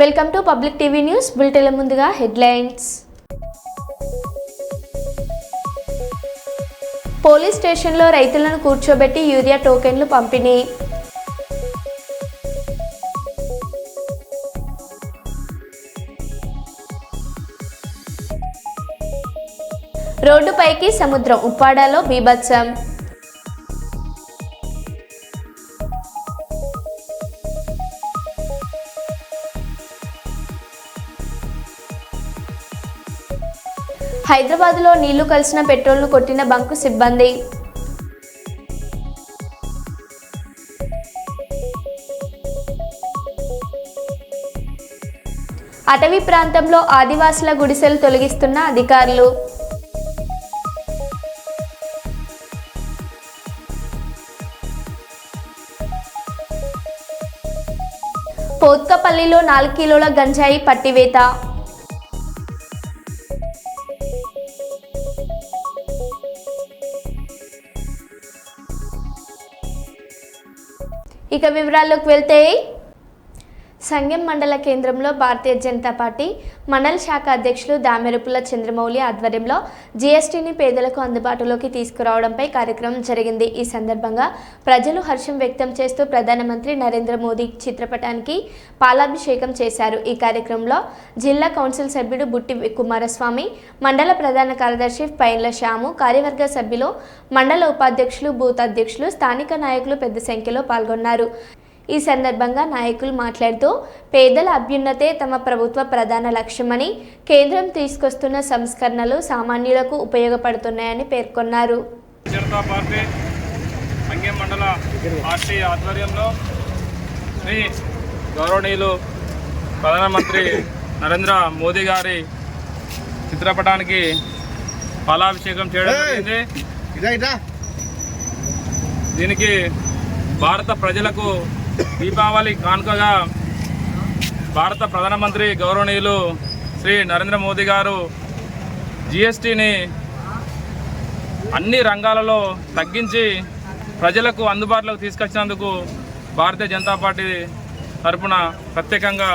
Welcome to public TV news బులెటిన్ల ముందుగా headlines. Police స్టేషన్లో రైతులను కూర్చోబెట్టి యూరియా టోకెన్లు పంపిణీ. రోడ్డుపైకి సముద్రం, ఉప్పాడలో బీభత్సం. హైదరాబాద్లో నీళ్లు కలిసిన పెట్రోల్ను కొట్టిన బంకు సిబ్బంది. అటవీ ప్రాంతంలో ఆదివాసుల గుడిసెలు తొలగిస్తున్న అధికారులు. పోత్కపల్లిలో 4 కిలోల గంజాయి పట్టివేత. ఇక వివరాల్లోకి వెళ్తే, సంగెం మండల కేంద్రంలో భారతీయ జనతా పార్టీ మండల శాఖ అధ్యక్షులు దామెరుపుల చంద్రమౌళి ఆధ్వర్యంలో జీఎస్టీని పేదలకు అందుబాటులోకి తీసుకురావడంపై కార్యక్రమం జరిగింది. ఈ సందర్భంగా ప్రజలు హర్షం వ్యక్తం చేస్తూ ప్రధానమంత్రి నరేంద్ర మోదీ చిత్రపటానికి పాలాభిషేకం చేశారు. ఈ కార్యక్రమంలో జిల్లా కౌన్సిల్ సభ్యుడు బుట్టి కుమారస్వామి, మండల ప్రధాన కార్యదర్శి పైన్ల శ్యాము, కార్యవర్గ సభ్యులు, మండల ఉపాధ్యక్షులు, బూత్ అధ్యక్షులు, స్థానిక నాయకులు పెద్ద సంఖ్యలో పాల్గొన్నారు. ఈ సందర్భంగా నాయకులు మాట్లాడుతూ పేదల అభ్యున్నతే తమ ప్రభుత్వ ప్రధాన లక్ష్యమని, కేంద్రం తీసుకొస్తున్న సంస్కరణలు సామాన్యులకు ఉపయోగపడుతున్నాయని పేర్కొన్నారు. జనతా పార్టీ సంగెం మండల పార్టీ ఆధ్వర్యంలో శ్రీ గౌరవనీయులు ప్రధానమంత్రి నరేంద్ర మోదీ గారి చిత్రపటానికి పాలాభిషేకం చేయడం జరిగింది. దీనికి భారత ప్రజలకు దీపావళి కానుకగా భారత ప్రధానమంత్రి గౌరవనీయులు శ్రీ నరేంద్ర మోదీ గారు జిఎస్టీని అన్ని రంగాలలో తగ్గించి ప్రజలకు అందుబాటులోకి తీసుకొచ్చినందుకు భారతీయ జనతా పార్టీ తరఫున ప్రత్యేకంగా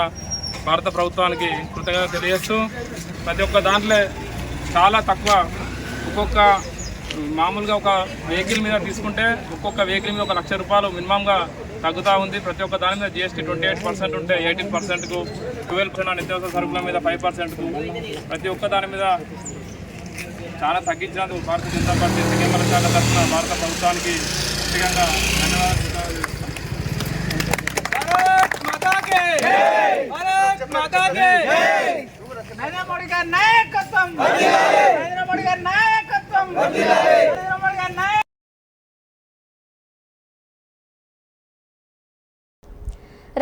భారత ప్రభుత్వానికి కృతజ్ఞతలు తెలియజేస్తూ, ప్రతి ఒక్క దాంట్లో చాలా తక్కువ, ఒక్కొక్క మామూలుగా ఒక వెహికల్ మీద తీసుకుంటే ఒక్కొక్క వెహికల్ మీద 1 లక్ష రూపాయలు మినిమంగా తగ్గుతూ ఉంది. ప్రతి ఒక్క దాని మీద జిఎస్టీ 28% ఉంటే 18%కు, 12% నిత్యావసర సరుకుల మీద 5%కు, ప్రతి ఒక్క దాని మీద చాలా తగ్గించినందుకు భారతీయ జనతా పార్టీ సంగెం శాఖ తరఫున భారత ప్రభుత్వానికి ప్రత్యేకంగా ధన్యవాదాలు.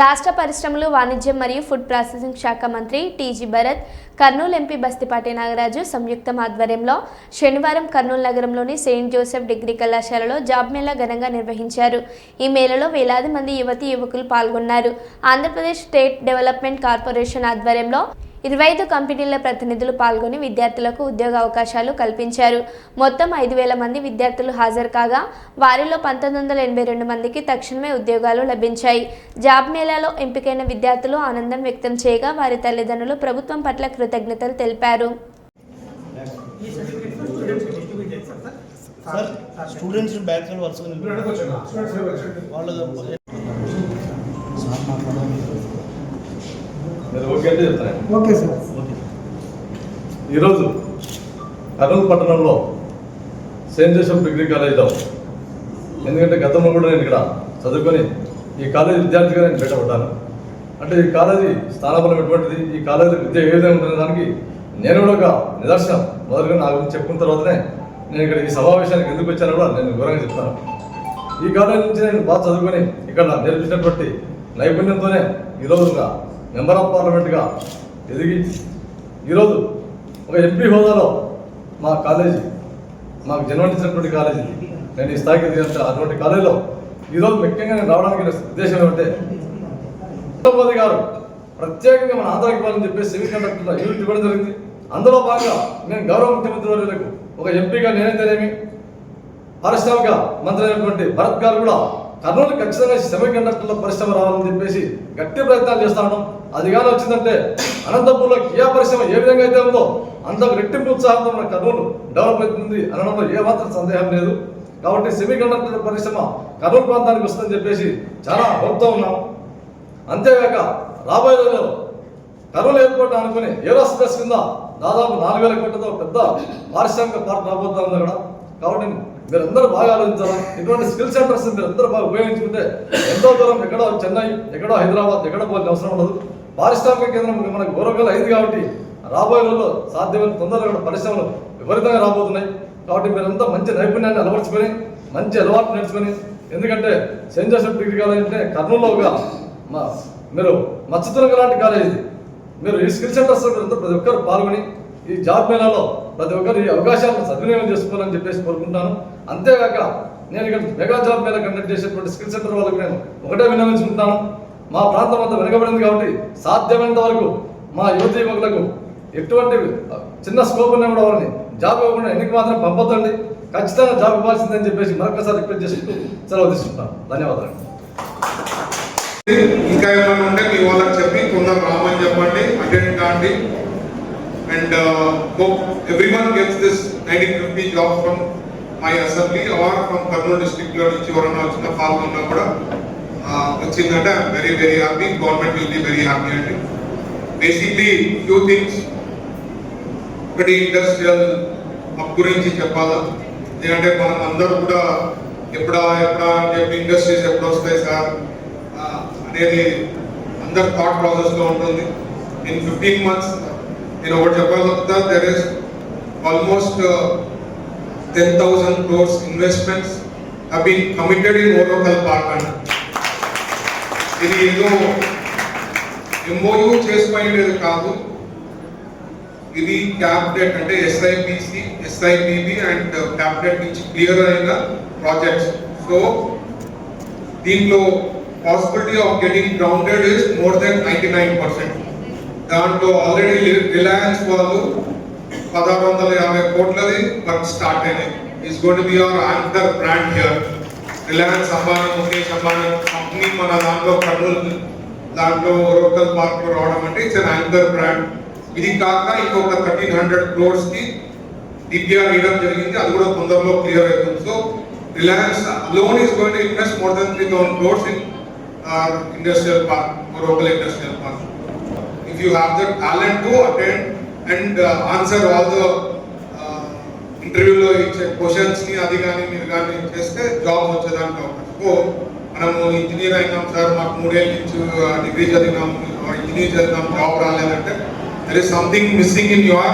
రాష్ట్ర పరిశ్రమలు, వాణిజ్యం మరియు ఫుడ్ ప్రాసెసింగ్ శాఖ మంత్రి టీజీ భరత్, కర్నూలు ఎంపీ బస్తిపాటి నాగరాజు సంయుక్త ఆధ్వర్యంలో శనివారం కర్నూలు నగరంలోని సెయింట్ జోసెఫ్ డిగ్రీ కళాశాలలో జాబ్ మేళా ఘనంగా నిర్వహించారు. ఈ మేళలో వేలాది మంది యువతీ యువకులు పాల్గొన్నారు. ఆంధ్రప్రదేశ్ స్టేట్ డెవలప్మెంట్ కార్పొరేషన్ ఆధ్వర్యంలో 25 కంపెనీల ప్రతినిధులు పాల్గొని విద్యార్థులకు ఉద్యోగ అవకాశాలు కల్పించారు. మొత్తం 5,000 మంది విద్యార్థులు హాజరు కాగా వారిలో 1982 మందికి తక్షణమే ఉద్యోగాలు లభించాయి. జాబ్ మేళాలో ఎంపికైన విద్యార్థులు ఆనందం వ్యక్తం చేయగా వారి తల్లిదండ్రులు ప్రభుత్వం పట్ల కృతజ్ఞతలు తెలిపారు. ఈరోజు కర్నూలు పట్టణంలో సెయింట్ జోసెఫ్ డిగ్రీ కాలేజీలో, ఎందుకంటే గతంలో కూడా నేను ఇక్కడ చదువుకొని ఈ కాలేజీ విద్యార్థిగా నేను పెట్టబడ్డాను. అంటే ఈ కాలేజీ స్థానబలం ఎటువంటిది, ఈ కాలేజీ విద్య ఏ విధంగా ఉంటున్న దానికి నేను కూడా ఒక నిదర్శనం. మొదలుగా నా గురించి చెప్పుకున్న తర్వాతనే నేను ఇక్కడ ఈ సమావేశానికి ఎందుకు వచ్చానో కూడా నేను వివరంగా చెప్తాను. ఈ కాలేజీ నుంచి నేను బాగా చదువుకొని ఇక్కడ నేర్పించినటువంటి నైపుణ్యంతోనే ఈరోజు మెంబర్ ఆఫ్ పార్లమెంట్గా ఎదిగి ఈరోజు ఒక ఎంపీ హోదాలో మా కాలేజీ, మాకు జన్మనిచ్చినటువంటి కాలేజీ, నేను ఈ స్థాయికి ఎదిగిన అటువంటి కాలేజీలో ఈరోజు ముఖ్యంగా నేను రావడానికి ఉద్దేశం ఏమంటే, మోదీ గారు ప్రత్యేకంగా మన ఆంధ్రాకి ఇవ్వాలని చెప్పేసి సెమీ కండక్టర్ యూనిట్ ఇవ్వడం జరిగింది. అందులో భాగంగా నేను గౌరవ ముఖ్యమంత్రి వర్యులకు ఒక ఎంపీగా నేనైతేనేమి, పారిశ్రామిక మంత్రి అయినటువంటి భరత్ గారు కూడా కర్నూలు ఖచ్చితంగా సెమీ కండక్టర్ల పరిశ్రమ రావాలని చెప్పేసి గట్టి ప్రయత్నాలు చేస్తా ఉన్నాం. అది కానీ వచ్చిందంటే అనంతపూర్లో కియా పరిశ్రమ ఏ విధంగా అయితే ఉందో అంతకు రెట్టింపు ఉత్సాహంతో మన కర్నూలు డెవలప్ అవుతుంది అనడంలో ఏమాత్రం సందేహం లేదు. కాబట్టి సెమీ కండక్టర్ పరిశ్రమ కర్నూలు ప్రాంతానికి వస్తుందని చెప్పేసి చాలా హోప్తో ఉన్నాం. అంతేగాక రాబోయే రోజుల్లో కర్నూలు ఎయిర్పోర్ట్ అనుకుని ఏరోస్పేస్ కింద దాదాపు 4,000 కోట్లతో పెద్ద పారిశ్రామిక పార్క్ రాబోతా ఉంది అక్కడ. కాబట్టి మీరందరూ బాగా ఆలోచించాలా. ఇటువంటి స్కిల్ సెంటర్స్ మీరందరూ బాగా ఉపయోగించుకుంటే ఎంతో దూరం ఎక్కడో చెన్నై, ఎక్కడో హైదరాబాద్, ఎక్కడో పోలిన అవసరం ఉండదు. పారిశ్రామిక కేంద్రం మనకు గౌరవంగా అయింది కాబట్టి రాబోయే రోజుల్లో సాధ్యమైన తొందరగా కూడా పరిశ్రమలు విపరీతంగా రాబోతున్నాయి. కాబట్టి మీరంతా మంచి నైపుణ్యాన్ని అలవర్చుకొని మంచి అలవాటు నేర్చుకొని, ఎందుకంటే సెయింట్ జోసెఫ్ డిగ్రీ కాలేజ్ అంటే కర్నూలులోగా మీరు మత్స్యతురంగ లాంటి కాలేజ్ ఇది. మీరు ఈ స్కిల్ సెంటర్స్ ప్రతి ఒక్కరు పాల్గొని ఈ జాబ్ మేళాలో ప్రతి ఒక్కరు ఈ అవకాశాలను సద్వినియోగం చేసుకోవాలని చెప్పేసి కోరుకుంటాను. అంతేగాక నేను ఇక్కడ మెగా జాబ్ మేళా కండక్ట్ చేసేటువంటి స్కిల్ సెంటర్ వాళ్ళకి నేను ఒకటే విన్నవించుకుంటాను. మా ప్రాంతం అంతా వెనుకబడింది కాబట్టి సాధ్యమైనంత వరకు మా యువతీ యువకులకు ఎటువంటి చిన్న స్కోప్ ఉన్నా కూడా వాళ్ళని జాబ్ ఇవ్వకుండా ఎన్నిక మాత్రం పంపొద్దండి. ఖచ్చితంగా జాబ్ ఇవ్వాల్సిందని చెప్పేసి మరొకసారి రిక్వెస్ట్ చేసుకుంటూ సెలవు తీసుకుంటాను. ధన్యవాదాలు. ఇంకా ఏమైనా ఉంటే మీ వాళ్ళకి చెప్పి కొందరు రామని చెప్పండి, అటెండ్ కాండి. And hope everyone gets this 1950 job from my assembly or from Kurnool district లో నుంచి ఎవరైనా వచ్చిన పాల్గొన్నా కూడా వచ్చిందంటే I'm very very happy. Government will be very happy అండి. Basically few things. ఒకటి ఇండస్ట్రియల్ హబ్ గురించి చెప్పాలా. ఎందుకంటే మనం అందరూ కూడా ఎప్పుడా అని చెప్పి ఇండస్ట్రీస్ ఎప్పుడు వస్తాయి సార్ అనేది అందరు థాట్ ప్రాసెస్లో ఉంటుంది. ఇన్ 15 months నేను ఒకటి చెప్పగలుగుతా, there is almost 10,000 crores investments have been committed in Orvakal park అండి. ఇది ఏదో ఎంఓయూ చేసుకునేది కాదు, ఇది క్యాబినెట్ అంటే ఎస్ఐపిసి, ఎస్ఐపిబి అండ్ క్యాబినెట్ నుంచి క్లియర్ అయిన ప్రాజెక్ట్స్. సో దీంట్లో possibility of getting grounded is more than 99%. దాంట్లో ఆల్రెడీ రిలయన్స్ వాళ్ళు 1,650 కోట్లది వర్క్ స్టార్ట్ అయినాయి. Is going to be our anchor brand here. Reliance Ambani, Mukesh Ambani company మన దాంట్లో కర్నూలు దాంట్లో ఓరోకల్ పార్క్ లో రావడం అంటే ఇట్స్ అన్ యాంకర్ బ్రాండ్. ఇది కాక ఇంకొక 1,300 crores కి డిపిఆర్ ఇవ్వడం జరిగింది, అది కూడా తొందరలో క్లియర్ అవుతుంది. So Reliance alone is going to invest more than 3,000 crores in our industrial park, Oracle Industrial Park. If you have the talent to attend and answer all the interview లో ఇచ్చే questions ని అది కానీ మీరు కానీ చేస్తే job వచ్చేదానికి అవకాశం. సో మనము ఇంజనీర్ అయినాం సార్, మాకు 3 ఏళ్ళ నుంచి డిగ్రీ చదివినాం, ఇంజనీర్ చదివినాం, జాబ్ రాలేదంటే there is something missing in your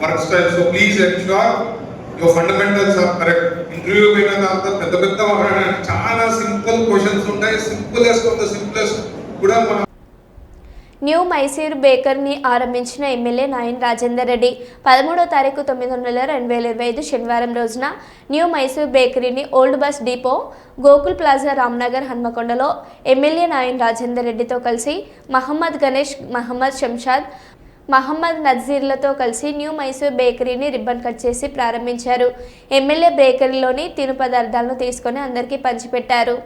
work style. So please ensure your fundamentals are correct. Interview పోయిన తర్వాత పెద్ద పెద్ద చాలా సింపుల్ క్వశ్చన్స్ ఉంటాయి, సింపులెస్ట్ ఆఫ్ ద సింపులెస్ట్ కూడా మనం. న్యూ మైసూర్ బేకర్ని ఆరంభించిన ఎమ్మెల్యే నాయన్ రాజేందర్ రెడ్డి 13వ తారీఖు 9వ నెల 2025 శనివారం రోజున న్యూ మైసూర్ బేకరీని old bus depot Gokul plaza Ramnagar హన్మకొండలో ఎమ్మెల్యే నాయన్ రాజేందర్ రెడ్డితో కలిసి మహమ్మద్ గణేష్, మహమ్మద్ శంషాద్, మహమ్మద్ నజీర్లతో కలిసి న్యూ మైసూర్ బేకరీని రిబ్బన్ కట్ చేసి ప్రారంభించారు. ఎమ్మెల్యే బేకరీలోని తిను పదార్థాలను తీసుకొని అందరికీ పంచిపెట్టారు.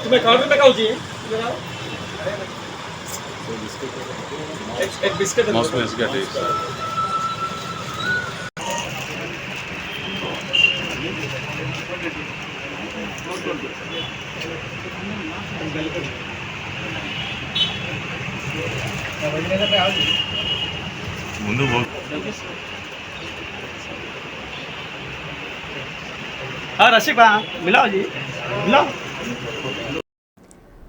तुम्हें काउंटर पे खाऊँ चाहिए एक बिस्किट ముందు हाँ रसिक मिलाओ जी मिलाओ.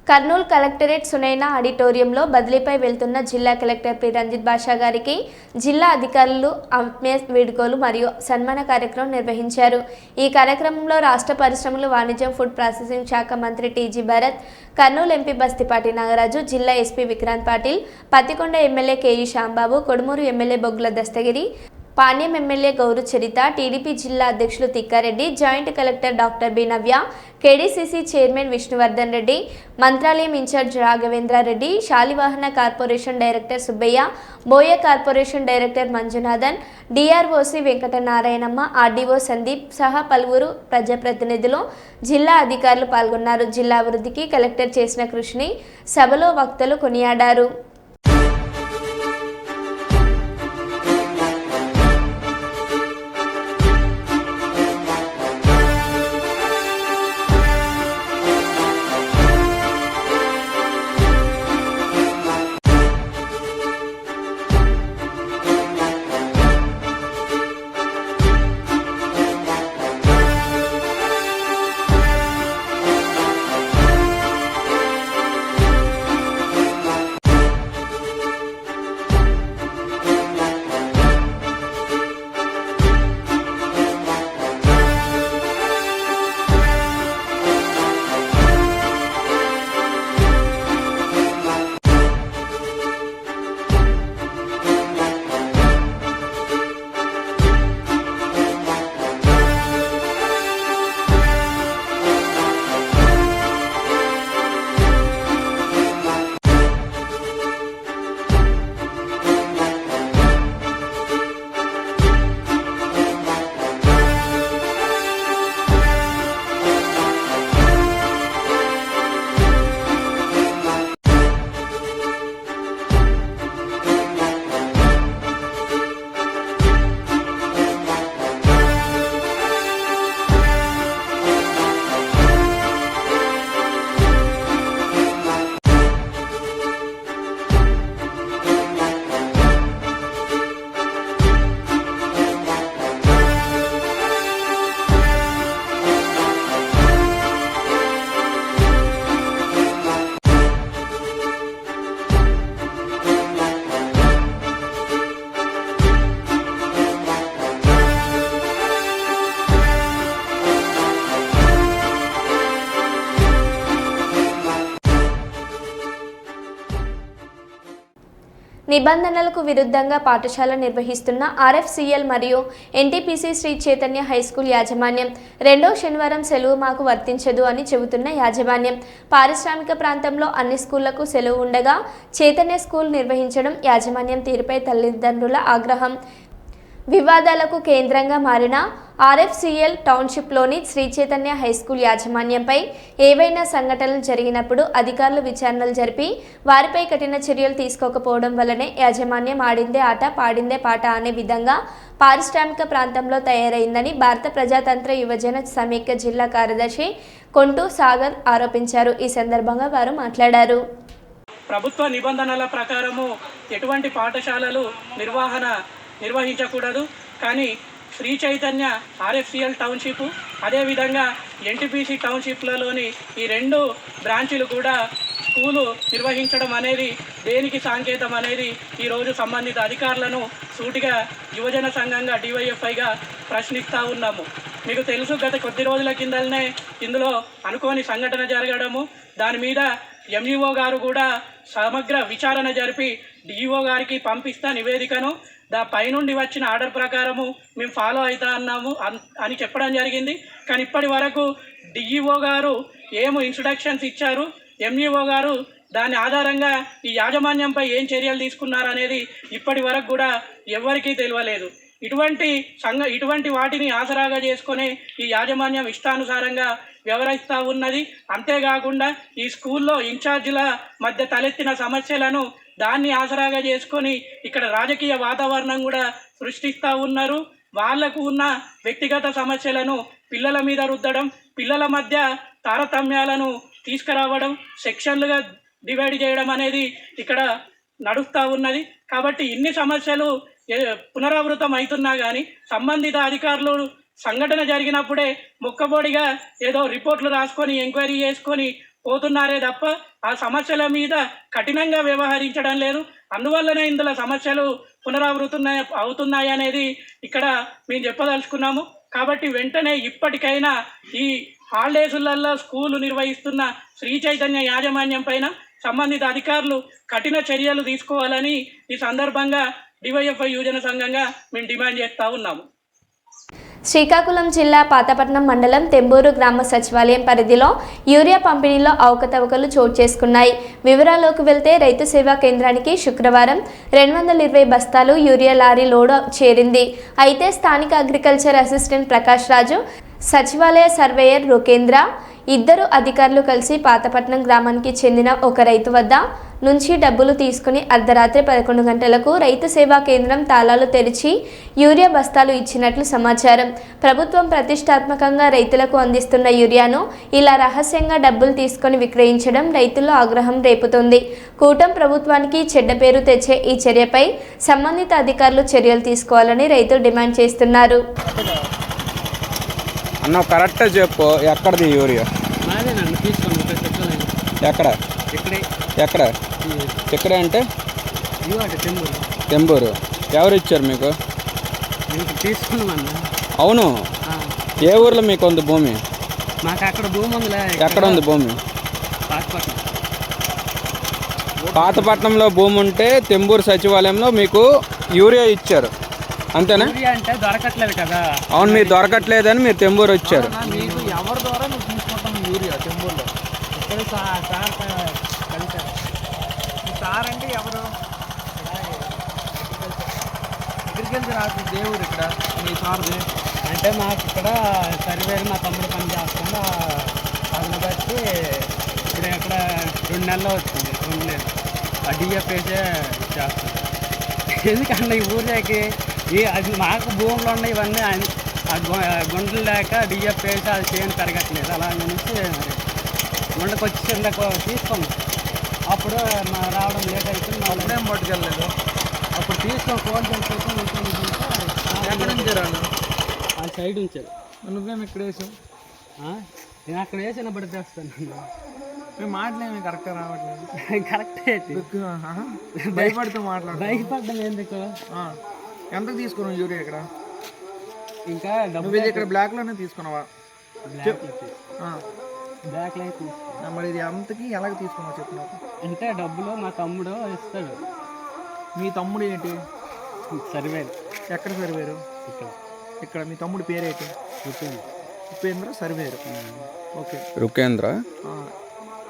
కర్నూలు కలెక్టరేట్ సునైనా ఆడిటోరియంలో బదిలీపై వెళ్తున్న జిల్లా కలెక్టర్ పి రంజిత్ బాషా గారికి జిల్లా అధికారులు ఆత్మీయ వీడ్కోలు మరియు సన్మాన కార్యక్రమం నిర్వహించారు. ఈ కార్యక్రమంలో రాష్ట్ర పరిశ్రమలు, వాణిజ్యం, ఫుడ్ ప్రాసెసింగ్ శాఖ మంత్రి టీజీ భరత్, కర్నూలు ఎంపీ బస్తిపాటి నాగరాజు, జిల్లా SP Vikrant Patil, Pattikonda MLA KE Shyambabu, Kodumur MLA Boggula Dastagiri, Panyam MLA Gowru Charitha, TDP జిల్లా అధ్యక్షులు Tikkareddy, joint collector doctor B Navya, KDCC chairman Vishnuvardhan Reddy, Mantralayam in-charge Raghavendra Reddy, Shalivahana corporation director Subbaiah, Boya corporation director Manjunathan, DROC Venkatanarayanamma, RDO Sandeep సహా పలువురు ప్రజాప్రతినిధులు, జిల్లా అధికారులు పాల్గొన్నారు. జిల్లా అభివృద్ధికి కలెక్టర్ చేసిన కృషిని సభలో వక్తలు కొనియాడారు. నిబంధనలకు విరుద్ధంగా పాఠశాల నిర్వహిస్తున్న ఆర్ఎఫ్సిఎల్ మరియు ఎన్టీపీసీ శ్రీ చైతన్య హైస్కూల్ యాజమాన్యం రెండో శనివారం సెలవు మాకు వర్తించదు అని చెబుతున్న యాజమాన్యం, పారిశ్రామిక ప్రాంతంలో అన్ని స్కూళ్లకు సెలవు ఉండగా చైతన్య స్కూల్ నిర్వహించడం యాజమాన్యం తీరుపై తల్లిదండ్రుల ఆగ్రహం. వివాదాలకు కేంద్రంగా మారిన ఆర్ఎఫ్సిఎల్ టౌన్షిప్లోని శ్రీ చైతన్య హైస్కూల్ యాజమాన్యంపై ఏవైనా సంఘటనలు జరిగినప్పుడు అధికారులు విచారణలు జరిపి వారిపై కఠిన చర్యలు తీసుకోకపోవడం వల్లనే యాజమాన్యం ఆడిందే ఆట పాడిందే పాట అనే విధంగా పారిశ్రామిక ప్రాంతంలో తయారైందని భారత ప్రజాతంత్ర యువజన సమైక్య జిల్లా కార్యదర్శి కొంటూ సాగర్ ఆరోపించారు. ఈ సందర్భంగా వారు మాట్లాడారు. ప్రభుత్వ నిబంధనల ప్రకారము ఎటువంటి పాఠశాలలు నిర్వహించకూడదు. కానీ శ్రీ చైతన్య ఆర్ఎఫ్సిఎల్ టౌన్షిప్, అదేవిధంగా ఎన్టీపీసీ టౌన్షిప్లలోని ఈ రెండు బ్రాంచీలు కూడా స్కూలు నిర్వహించడం అనేది దేనికి సంకేతం అనేది ఈరోజు సంబంధిత అధికారులను సూటిగా యువజన సంఘంగా డివైఎఫ్ఐగా ప్రశ్నిస్తూ ఉన్నాము. మీకు తెలుసు, గత కొద్ది రోజుల కిందనే ఇందులో అనుకోని సంఘటన జరగడము, దాని మీద ఎంఈఓ గారు కూడా సమగ్ర విచారణ జరిపి డిఈఓ గారికి పంపిస్తా నివేదికను, పైనుండి వచ్చిన ఆర్డర్ ప్రకారము మేము ఫాలో అవుతా అన్నాము అని చెప్పడం జరిగింది. కానీ ఇప్పటి వరకు డిఈఓ గారు ఏమో ఇన్స్ట్రక్షన్స్ ఇచ్చారు, ఎంఈఓ గారు దాని ఆధారంగా ఈ యాజమాన్యంపై ఏం చర్యలు తీసుకున్నారనేది ఇప్పటి వరకు కూడా ఎవరికీ తెలియలేదు. ఇటువంటి వాటిని ఆసరాగా చేసుకుని ఈ యాజమాన్యం ఇష్టానుసారంగా వ్యవహరిస్తూ ఉన్నది. అంతేకాకుండా ఈ స్కూల్లో ఇన్ఛార్జీల మధ్య తలెత్తిన సమస్యలను దాన్ని ఆసరాగా చేసుకొని ఇక్కడ రాజకీయ వాతావరణం కూడా సృష్టిస్తూ ఉన్నారు. వాళ్లకు ఉన్న వ్యక్తిగత సమస్యలను పిల్లల మీద రుద్దడం, పిల్లల మధ్య తారతమ్యాలను తీసుకురావడం, సెక్షన్లుగా డివైడ్ చేయడం అనేది ఇక్కడ నడుస్తూ ఉన్నది. కాబట్టి ఇన్ని సమస్యలు పునరావృతం అవుతున్నా కానీ సంబంధిత అధికారులు సంఘటన జరిగినప్పుడే మొక్కబోడిగా ఏదో రిపోర్ట్లు రాసుకొని ఎంక్వైరీ చేసుకొని పోతున్నారే తప్ప ఆ సమస్యల మీద కఠినంగా వ్యవహరించడం లేదు. అందువల్లనే ఇందులో సమస్యలు అవుతున్నాయి అనేది ఇక్కడ మేము చెప్పదలుచుకున్నాము. కాబట్టి వెంటనే ఇప్పటికైనా ఈ హాలిడేసులలో స్కూలు నిర్వహిస్తున్న శ్రీ చైతన్య యాజమాన్యం పైన సంబంధిత అధికారులు కఠిన చర్యలు తీసుకోవాలని ఈ సందర్భంగా డివైఎఫ్ఐ యువజన సంఘంగా మేము డిమాండ్ చేస్తూ ఉన్నాము. శ్రీకాకుళం జిల్లా పాతపట్నం మండలం తెంబూరు గ్రామ సచివాలయం పరిధిలో యూరియా పంపిణీలో అవకతవకలు చోటు చేసుకున్నాయి. వివరాల్లోకి వెళ్తే రైతు సేవా కేంద్రానికి శుక్రవారం 220 బస్తాలు యూరియా లారీ లోడ్ చేరింది. అయితే స్థానిక అగ్రికల్చర్ అసిస్టెంట్ ప్రకాష్ రాజు, సచివాలయ సర్వేయర్ రుకేంద్ర, ఇద్దరు అధికారులు కలిసి పాతపట్నం గ్రామానికి చెందిన ఒక రైతు వద్ద నుంచి డబ్బులు తీసుకుని అర్ధరాత్రి 11 గంటలకు రైతు సేవా కేంద్రం తాళాలు తెరిచి యూరియా బస్తాలు ఇచ్చినట్లు సమాచారం. ప్రభుత్వం ప్రతిష్టాత్మకంగా రైతులకు అందిస్తున్న యూరియాను ఇలా రహస్యంగా డబ్బులు తీసుకొని విక్రయించడం రైతుల్లో ఆగ్రహం రేపుతోంది. కూటమి ప్రభుత్వానికి చెడ్డ పేరు తెచ్చే ఈ చర్యపై సంబంధిత అధికారులు చర్యలు తీసుకోవాలని రైతులు డిమాండ్ చేస్తున్నారు. అన్న కరెక్ట్ చెప్పు, ఎక్కడది యూరియా? ఎక్కడ ఎక్కడ ఎక్కడే అంటే తెంబూరు. ఎవరు ఇచ్చారు మీకు? అవును, ఏ ఊర్లో మీకు ఉంది భూమి? ఎక్కడ ఉంది భూమి? పాతపట్నంలో భూమి ఉంటే తెంబూరు సచివాలయంలో మీకు యూరియా ఇచ్చారు, అంతేనా? అంటే దొరకట్లేదు కదా. అవును, మీరు దొరకట్లేదని మీరు తెంబూరు వచ్చారు. ఎవరి ద్వారా నువ్వు తీసుకుంటాం యూరియా టెంబూర్లో? సార్ అంటే ఎవరు? అగ్రికల్చర్ దేవుడు ఇక్కడ మీ సార్ది అంటే మాకు ఇక్కడ సర్వేరు మా తమ్ముడు పని చేస్తాను. అతను బట్టి ఇప్పుడు ఇక్కడ 2 నెలలు వచ్చింది. 2 నెలలు ఆ డిఎఫ్ వేసే చేస్తుంది. ఎందుకంటే ఈ ఊరిలోకి అది మాకు భూములు ఉన్నాయి, ఇవన్నీ గుండెలు లేక డిఎఫ్ వేసి అది చేయని పెరగట్లేదు. అలా నుంచి గుండెకి వచ్చి తీసుకున్నాం. అప్పుడు మా రావడం లేట్ అయిపోయింది. మా అప్పుడేం పట్టుకెళ్ళలేదు. అప్పుడు తీసుకొని ఫోన్ చేసి ఎక్కడ నుంచి రాను? ఆ సైడ్ ఉంచారు. నువ్వేమి ఇక్కడ వేసావు? నేను అక్కడ వేసిన బట్టి తెస్తాను. మేము మాట్లాడేమి కరెక్ట్గా రావట్లేదు. కరెక్టే భయపడుతూ మాట్లాడు. భయపడ్డం ఎందుకు? ఎంతకు తీసుకున్నావు యూరియా ఇక్కడ? ఇంకా నువ్వు ఇది ఇక్కడ బ్లాక్లోనే తీసుకున్నావా? బ్లాక్ లైట్ మరి ఇది అంతకి ఎలాగ తీసుకున్నావు చెప్పు నాకు. అంటే డబ్బులు మా తమ్ముడు ఇస్తాడు. మీ తమ్ముడు ఏంటి? సర్వేరు. ఎక్కడ సర్వేరు? ఇక్కడ. ఇక్కడ మీ తమ్ముడు పేరేంటి? ఉపేంద్ర సర్వేరు. ఓకే, రుకేంద్ర.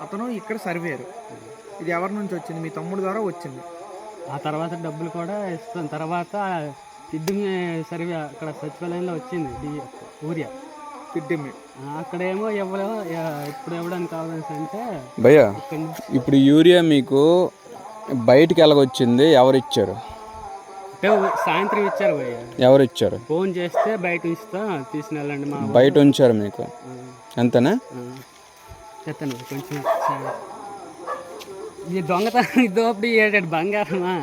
అతను ఇక్కడ సర్వేరు. ఇది ఎవరి నుంచి వచ్చింది? మీ తమ్ముడు ద్వారా వచ్చింది. ఆ తర్వాత డబ్బులు కూడా ఇస్తాను. తర్వాత తిడ్డిమి సర్వే అక్కడ సచివాలయంలో వచ్చింది యూరియా. తిడ్డిమి అక్కడేమో ఇప్పుడు ఇవ్వడానికి కావాల్సి అంటే భయ్యా, ఇప్పుడు యూరియా మీకు బయటికి ఎలాగొచ్చింది? ఎవరు ఇచ్చారు? సాయంత్రం ఇచ్చారు భయ్య. ఎవరు ఇచ్చారు? ఫోన్ చేస్తే బయట ఇస్తా తీసుకుని వెళ్ళండి. మా బయట ఉంచారు మీకు, అంతేనా? చెప్తాను కొంచెం. ఈ దొంగతనం దోపిడీ ఏడాడు బంగారమా?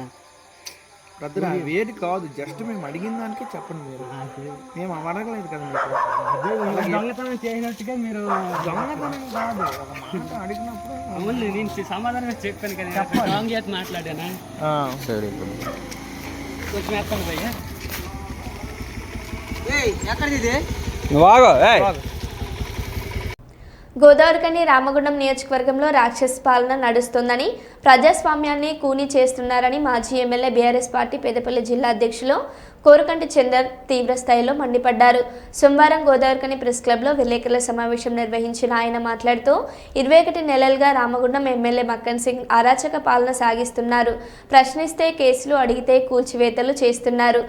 పెద్దగా వేడి కాదు, జస్ట్ మేము అడిగిన దానికే చెప్పండి. మీరు మేము అడగలేదు కదా మీకు. దొంగతనం చేసినట్టుగా మీరు. దొంగతనం కాదు, అడిగినప్పుడు అవును, నేను సమాధానం చెప్పాను కదా. రాంగ్ చేతి మాట్లాడానా? సరే, కొంచెం వేస్తాను భయ్య. ఎక్కడిది? నువ్వు ఆగో. గోదావరికని రామగుండం నియోజకవర్గంలో రాక్షస పాలన నడుస్తోందని, ప్రజాస్వామ్యాన్ని కూని చేస్తున్నారని మాజీ ఎమ్మెల్యే బీఆర్ఎస్ పార్టీ పెద్దపల్లి జిల్లా అధ్యక్షులు కోరకంటి చందర్ తీవ్రస్థాయిలో మండిపడ్డారు. సోమవారం గోదావరికని ప్రెస్ క్లబ్లో విలేకరుల సమావేశం నిర్వహించిన ఆయన మాట్లాడుతూ 21 నెలలుగా రామగుండం ఎమ్మెల్యే మక్కన్ సింగ్ అరాచక పాలన సాగిస్తున్నారు. ప్రశ్నిస్తే కేసులు, అడిగితే కూల్చివేతలు చేస్తున్నారు.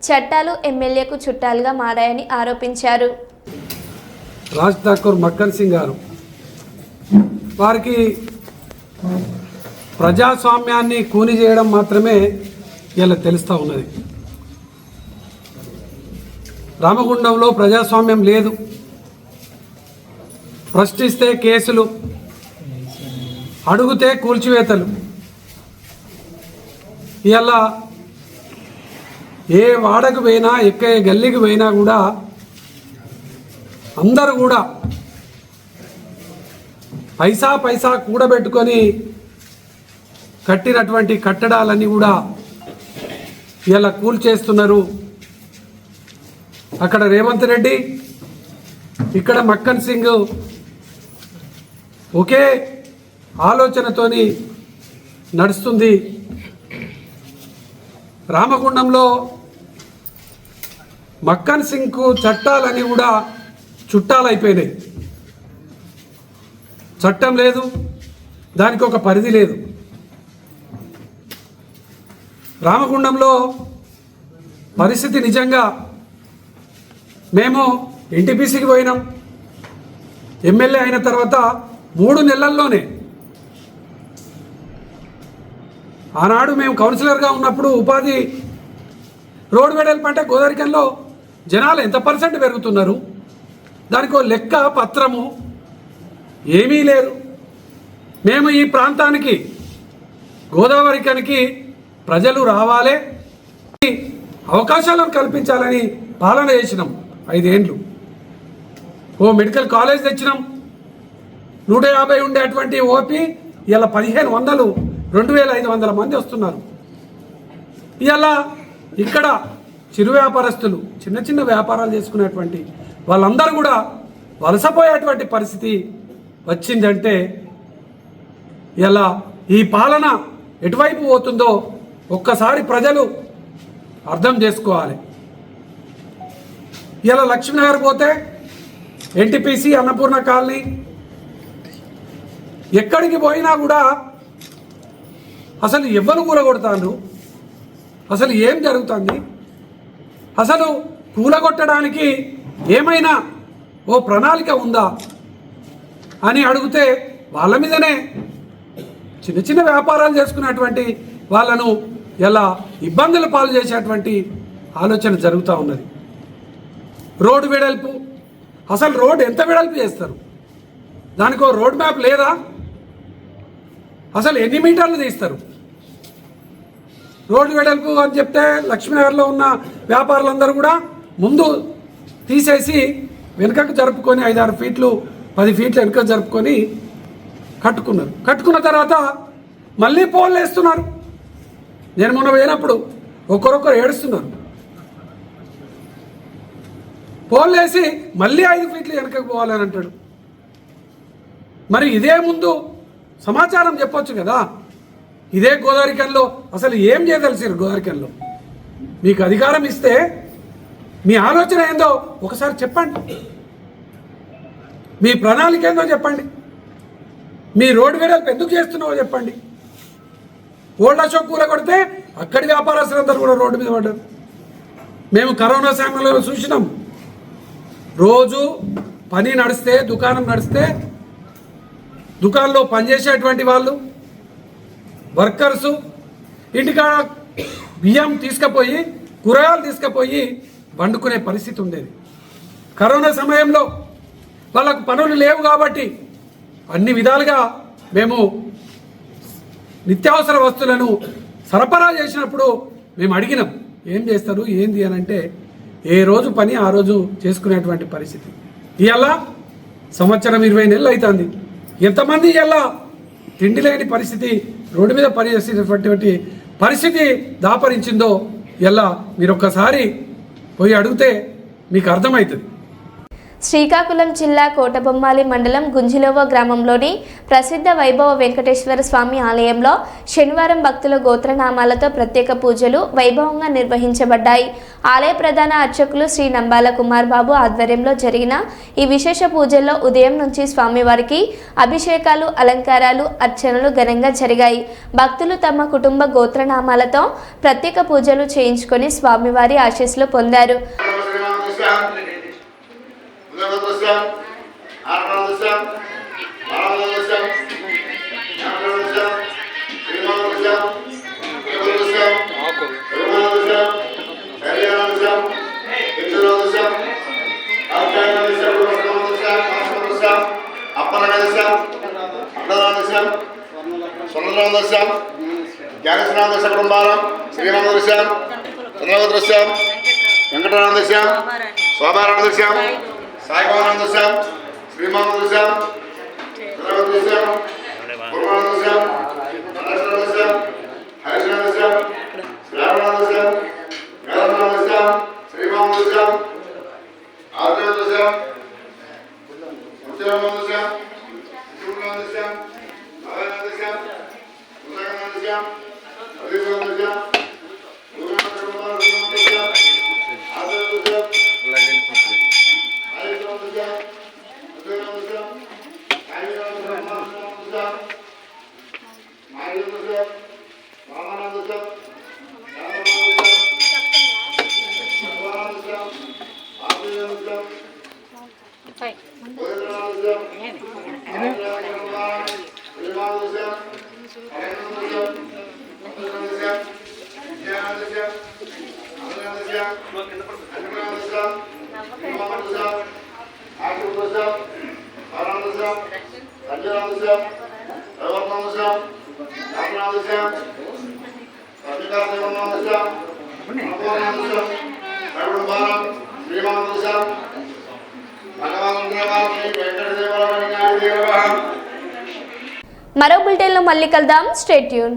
చట్టాలు ఎమ్మెల్యేకు చుట్టాలుగా మారాయని ఆరోపించారు. రాజ్ ఠాకూర్ మక్కన్ సింగ్ గారు వారికి ప్రజాస్వామ్యాన్ని కూని చేయడం మాత్రమే ఇలా తెలుస్తూ ఉన్నది. రామగుండంలో ప్రజాస్వామ్యం లేదు. ప్రశ్నిస్తే కేసులు, అడుగుతే కూల్చివేతలు. ఇలా ఏ వాడకు పోయినా, ఎక్కే గల్లీకి పోయినా కూడా అందరూ కూడా పైసా పైసా కూడబెట్టుకొని కట్టినటువంటి కట్టడాలన్నీ కూడా ఇలా కూల్చేస్తున్నారు. అక్కడ రేవంత్ రెడ్డి, ఇక్కడ మక్కన్ సింగ్ ఒకే ఆలోచనతోని నడుస్తుంది. రామగుండంలో మక్కన్ సింగ్కు చట్టాలన్నీ కూడా చుట్టాలైపోయినాయి. చట్టం లేదు, దానికి ఒక పరిధి లేదు. రామగుండంలో పరిస్థితి నిజంగా మేము ఎన్టీపీసీకి పోయినాం. ఎమ్మెల్యే అయిన తర్వాత 3 నెలల్లోనే, ఆనాడు మేము కౌన్సిలర్గా ఉన్నప్పుడు ఉపాధి రోడ్డు వెడల్పు అంటే గోదావరికంలో జనాలు ఎంత % పెరుగుతున్నారు, దానికి ఒక లెక్క పత్రము ఏమీ లేదు. మేము ఈ ప్రాంతానికి గోదావరికనికి ప్రజలు రావాలి, అవకాశాలను కల్పించాలని పాలన చేసినాం 5 ఏళ్ళు. ఓ మెడికల్ కాలేజ్ తెచ్చినాం. 150 ఉండేటువంటి ఓపీ ఇలా 1500, 2500 మంది వస్తున్నారు. ఇలా ఇక్కడ చిరు వ్యాపారస్తులు, చిన్న చిన్న వ్యాపారాలు చేసుకునేటువంటి వాళ్ళందరూ కూడా వలసపోయేటువంటి పరిస్థితి వచ్చిందంటే ఇలా ఈ పాలన ఎటువైపు పోతుందో ఒక్కసారి ప్రజలు అర్థం చేసుకోవాలి. ఇలా లక్ష్మీనగర్ పోతే ఎన్టీపీసీ, అన్నపూర్ణ కాలనీ, ఎక్కడికి పోయినా కూడా అసలు ఎవరు కూలగొడతారు, అసలు ఏం జరుగుతుంది, అసలు కూలగొట్టడానికి ఏమైనా ఓ ప్రణాళిక ఉందా అని అడిగితే వాళ్ళ మీదనే చిన్న చిన్న వ్యాపారాలు చేసుకునేటువంటి వాళ్ళను ఎలా ఇబ్బందుల పాలు చేసేటువంటి ఆలోచన జరుగుతూ ఉన్నది. రోడ్డు వెడల్పు, అసలు రోడ్డు ఎంత వెడల్పు చేస్తారు, దానికో రోడ్ మ్యాప్ లేదా, అసలు ఎన్ని మీటర్లు తీస్తారు? రోడ్డు వెడల్పు అని చెప్తే లక్ష్మీనగర్లో ఉన్న వ్యాపారులందరూ కూడా ముందు తీసేసి వెనుకకు జరుపుకొని 5-6 ఫీట్లు 10 ఫీట్లు వెనుక జరుపుకొని కట్టుకున్నారు. కట్టుకున్న తర్వాత మళ్ళీ పోల్ వేస్తున్నారు. నేను మొన్న పోయినప్పుడు ఒకరొకరు ఏడుస్తున్నారు. పోల్ వేసి మళ్ళీ 5 ఫీట్లు వెనుకకు పోవాలని అంటాడు. మరి ఇదే ముందు సమాచారం చెప్పొచ్చు కదా. ఇదే గోదావరికంలో అసలు ఏం చేయదలిసారు? గోదావరికంలో మీకు అధికారం ఇస్తే మీ ఆలోచన ఏందో ఒకసారి చెప్పండి, మీ ప్రణాళిక ఏందో చెప్పండి, మీ రోడ్డు వెడల్పు ఎందుకు చేస్తున్నావో చెప్పండి. ఓల్డ్ అశోక్ కూలగొడితే అక్కడి వ్యాపారస్తులందరూ కూడా రోడ్డు మీద పడ్డారు. మేము కరోనా సమయంలో చూసినాం. రోజు పని నడిస్తే, దుకాణం నడిస్తే, దుకాణంలో పనిచేసేటువంటి వాళ్ళు, వర్కర్సు ఇంటికాడ బియ్యం తీసుకుపోయి, కూరగాయలు తీసుకుపోయి వండుకునే పరిస్థితి ఉండేది. కరోనా సమయంలో వాళ్ళకు పనులు లేవు కాబట్టి అన్ని విధాలుగా మేము నిత్యావసర వస్తువులను సరఫరా చేసినప్పుడు మేము అడిగినాం, ఏం చేస్తారు ఏంది అని అంటే ఏ రోజు పని ఆ రోజు చేసుకునేటువంటి పరిస్థితి. ఇవాళ సంవత్సరం 20 నెలలు అవుతుంది. ఎంతమంది ఇవాళ తిండి లేని పరిస్థితి, రోడ్డు మీద పనిచేసేటటువంటి పరిస్థితి దాపరించిందో ఇలా మీరు ఒక్కసారి పోయి అడిగితే మీకు అర్థమవుతుంది. శ్రీకాకుళం జిల్లా కోటబొమ్మాలి మండలం గుంజిలోవ గ్రామంలోని ప్రసిద్ధ వైభవ వెంకటేశ్వర స్వామి ఆలయంలో శనివారం భక్తుల గోత్రనామాలతో ప్రత్యేక పూజలు వైభవంగా నిర్వహించబడ్డాయి. ఆలయ ప్రధాన అర్చకులు శ్రీ నంబాల కుమార్ బాబు ఆధ్వర్యంలో జరిగిన ఈ విశేష పూజల్లో ఉదయం నుంచి స్వామివారికి అభిషేకాలు, అలంకారాలు, అర్చనలు ఘనంగా జరిగాయి. భక్తులు తమ కుటుంబ గోత్రనామాలతో ప్రత్యేక పూజలు చేయించుకొని స్వామివారి ఆశీస్సులు పొందారు. కుటుంబారం శ్రీరామదృశ్యం చంద్రవదృశ్యం వెంకటరామదృశ్యం శోభారామదృశ్యం సాయిబాబాదృశ్యం శ్రీమామదృశ్యం మరో బులెటిన్లో మళ్ళీ కలుద్దాం. Stay tune.